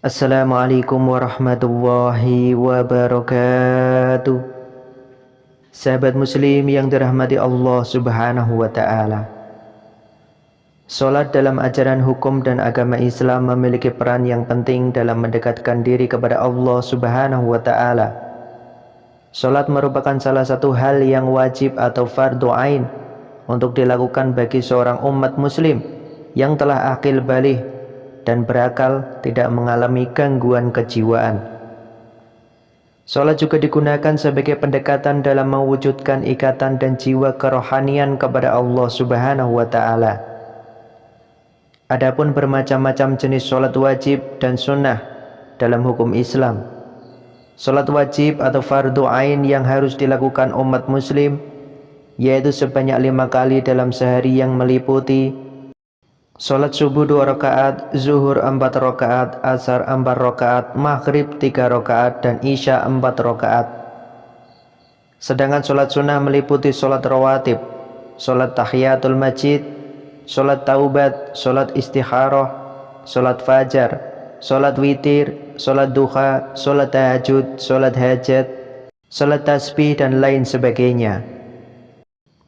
Assalamualaikum warahmatullahi wabarakatuh. Sahabat muslim yang dirahmati Allah subhanahu wa ta'ala, salat dalam ajaran hukum dan agama Islam memiliki peran yang penting dalam mendekatkan diri kepada Allah subhanahu wa ta'ala. Salat merupakan salah satu hal yang wajib atau fardhu ain untuk dilakukan bagi seorang umat muslim yang telah akil baligh dan berakal, tidak mengalami gangguan kejiwaan. Salat juga digunakan sebagai pendekatan dalam mewujudkan ikatan dan jiwa kerohanian kepada Allah subhanahu wa ta'ala. Adapun bermacam-macam jenis salat wajib dan sunnah dalam hukum Islam. Salat wajib atau fardhu ain yang harus dilakukan umat muslim yaitu sebanyak 5 kali dalam sehari yang meliputi salat subuh 2 rakaat, zuhur 4 rakaat, asar 4 rakaat, maghrib 3 rakaat, dan isya 4 rakaat. Sedangkan salat sunnah meliputi salat rawatib, salat tahiyatul masjid, salat taubat, salat istikharah, salat fajar, salat witir, salat duha, salat tahajud, salat hajat, salat tasbih, dan lain sebagainya.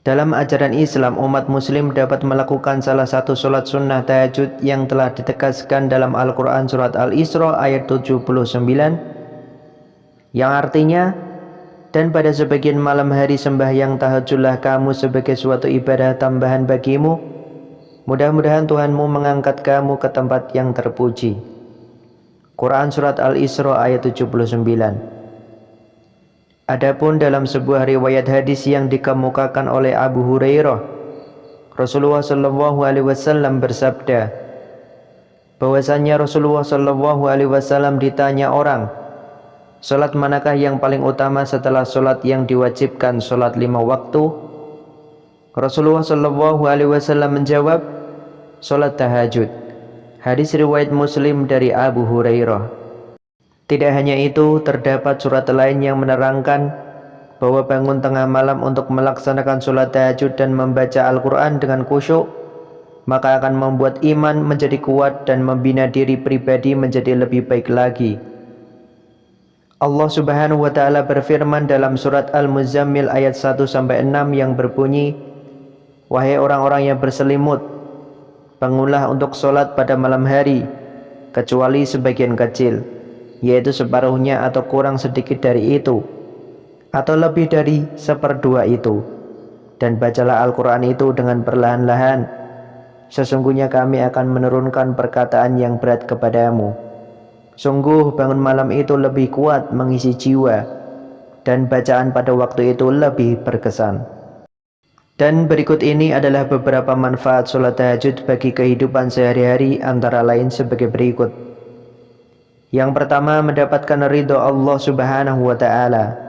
Dalam ajaran Islam, umat muslim dapat melakukan salah satu salat sunnah tahajud yang telah ditegaskan dalam Al-Quran surat Al-Isra ayat 79 yang artinya, dan pada sebagian malam hari sembahyang tahajudlah kamu sebagai suatu ibadah tambahan bagimu, mudah-mudahan Tuhanmu mengangkat kamu ke tempat yang terpuji. Quran surat Al-Isra ayat 79. Adapun dalam sebuah riwayat hadis yang dikemukakan oleh Abu Hurairah, Rasulullah sallallahu alaihi wasallam bersabda bahwasannya Rasulullah sallallahu alaihi wasallam ditanya orang, salat manakah yang paling utama setelah salat yang diwajibkan, salat 5 waktu? Rasulullah sallallahu alaihi wasallam menjawab, salat tahajud. Hadis riwayat Muslim dari Abu Hurairah. Tidak hanya itu, terdapat surat lain yang menerangkan bahwa bangun tengah malam untuk melaksanakan sholat tahajud dan membaca Al-Quran dengan khusyuk, maka akan membuat iman menjadi kuat dan membina diri pribadi menjadi lebih baik lagi. Allah subhanahu wa ta'ala berfirman dalam surat Al-Muzammil ayat 1-6 yang berbunyi, wahai orang-orang yang berselimut, bangunlah untuk sholat pada malam hari, kecuali sebagian kecil, yaitu separuhnya atau kurang sedikit dari itu, atau lebih dari 1/2 itu, dan bacalah Al-Quran itu dengan perlahan-lahan. Sesungguhnya kami akan menurunkan perkataan yang berat kepadamu. Sungguh bangun malam itu lebih kuat mengisi jiwa, dan bacaan pada waktu itu lebih berkesan. Dan berikut ini adalah beberapa manfaat sholat tahajud bagi kehidupan sehari-hari, antara lain sebagai berikut. Yang pertama, mendapatkan ridho Allah subhanahu wa ta'ala.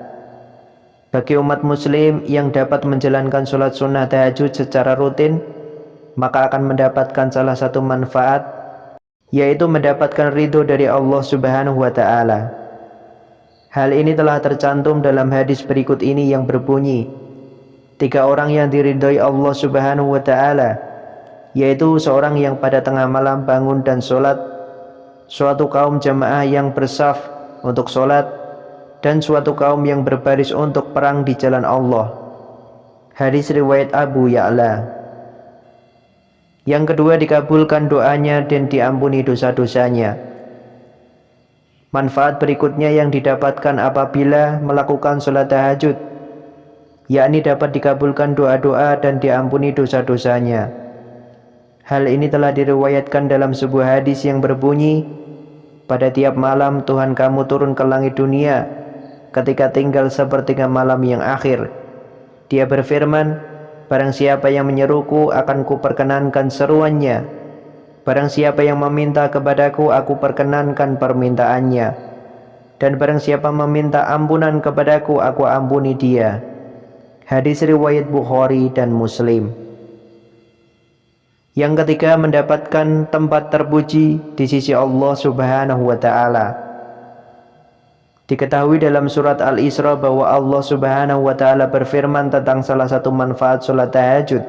Bagi umat muslim yang dapat menjalankan sholat sunnah tahajud secara rutin, maka akan mendapatkan salah satu manfaat, yaitu mendapatkan ridho dari Allah subhanahu wa ta'ala. Hal ini telah tercantum dalam hadis berikut ini yang berbunyi, 3 orang yang diridhoi Allah subhanahu wa ta'ala, yaitu seorang yang pada tengah malam bangun dan sholat, suatu kaum jamaah yang bersaf untuk sholat, dan suatu kaum yang berbaris untuk perang di jalan Allah. Hadis riwayat Abu Ya'la. Yang kedua, dikabulkan doanya dan diampuni dosa-dosanya. Manfaat berikutnya yang didapatkan apabila melakukan sholat tahajud, yakni dapat dikabulkan doa-doa dan diampuni dosa-dosanya. Hal ini telah diriwayatkan dalam sebuah hadis yang berbunyi, pada tiap malam Tuhan kamu turun ke langit dunia ketika tinggal 1/3 malam yang akhir. Dia berfirman, barang siapa yang menyeruku akan kuperkenankan seruannya. Barang siapa yang meminta kepadaku aku perkenankan permintaannya. Dan barang siapa meminta ampunan kepadaku aku ampuni dia. Hadis riwayat Bukhari dan Muslim. Yang ketiga, mendapatkan tempat terpuji di sisi Allah subhanahu wa ta'ala. Diketahui dalam surat Al-Isra bahwa Allah subhanahu wa ta'ala berfirman tentang salah satu manfaat sholat tahajud,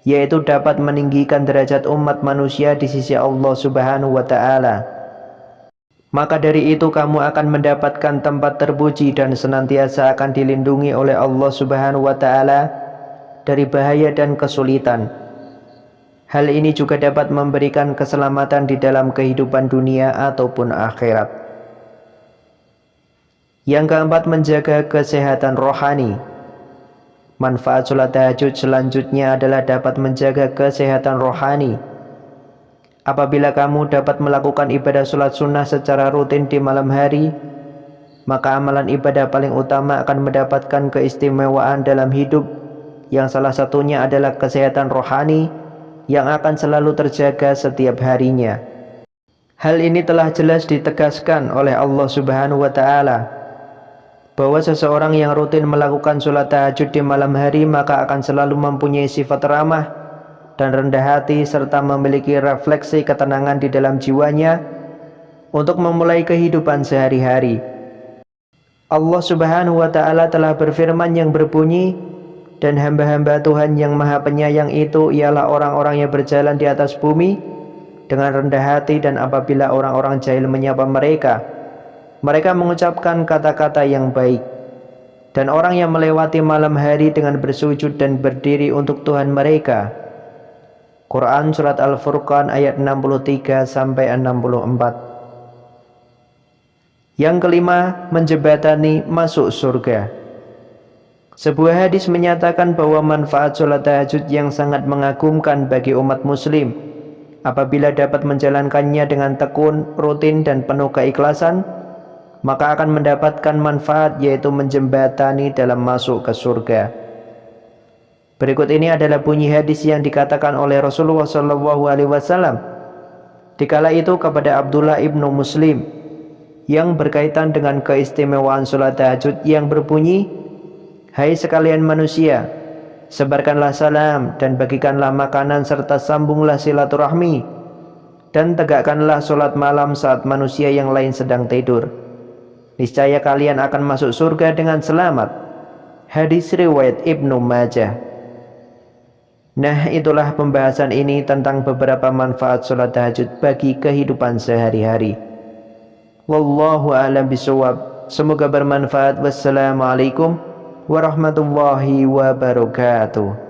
yaitu dapat meninggikan derajat umat manusia di sisi Allah Subhanahu wa taala. maka dari itu kamu akan mendapatkan tempat terpuji dan senantiasa akan dilindungi oleh Allah Subhanahu wa Ta'ala dari bahaya dan kesulitan. Hal ini juga dapat memberikan keselamatan di dalam kehidupan dunia ataupun akhirat. Yang keempat, menjaga kesehatan rohani. Manfaat sholat tahajud selanjutnya adalah dapat menjaga kesehatan rohani. Apabila kamu dapat melakukan ibadah sholat sunnah secara rutin di malam hari, maka amalan ibadah paling utama akan mendapatkan keistimewaan dalam hidup, yang salah satunya adalah kesehatan rohani yang akan selalu terjaga setiap harinya. Hal ini telah jelas ditegaskan oleh Allah Subhanahu wa Ta'ala, bahwa seseorang yang rutin melakukan sholat tahajud di malam hari maka akan selalu mempunyai sifat ramah dan rendah hati serta memiliki refleksi ketenangan di dalam jiwanya untuk memulai kehidupan sehari-hari. Allah Subhanahu wa Ta'ala telah berfirman yang berbunyi, dan hamba-hamba Tuhan yang maha penyayang itu ialah orang-orang yang berjalan di atas bumi dengan rendah hati, dan apabila orang-orang jahil menyapa mereka, mereka mengucapkan kata-kata yang baik. Dan orang yang melewati malam hari dengan bersujud dan berdiri untuk Tuhan mereka. Quran Surat Al-Furqan ayat 63-64. Yang kelima, menjembatani masuk surga. Sebuah hadis menyatakan bahwa manfaat sholat tahajud yang sangat mengagumkan bagi umat muslim apabila dapat menjalankannya dengan tekun, rutin, dan penuh keikhlasan, maka akan mendapatkan manfaat, yaitu menjembatani dalam masuk ke surga. Berikut ini adalah bunyi hadis yang dikatakan oleh Rasulullah SAW dikala itu kepada Abdullah ibnu Muslim, yang berkaitan dengan keistimewaan sholat tahajud, yang berbunyi, "Hai sekalian manusia, sebarkanlah salam dan bagikanlah makanan serta sambunglah silaturahmi, dan tegakkanlah sholat malam saat manusia yang lain sedang tidur. Niscaya kalian akan masuk surga dengan selamat." Hadis riwayat Ibnu Majah. Nah, itulah pembahasan ini tentang beberapa manfaat sholat tahajud bagi kehidupan sehari-hari. Wallahu a'lam bishawab. Semoga bermanfaat. Wassalamualaikum warahmatullahi wabarakatuh.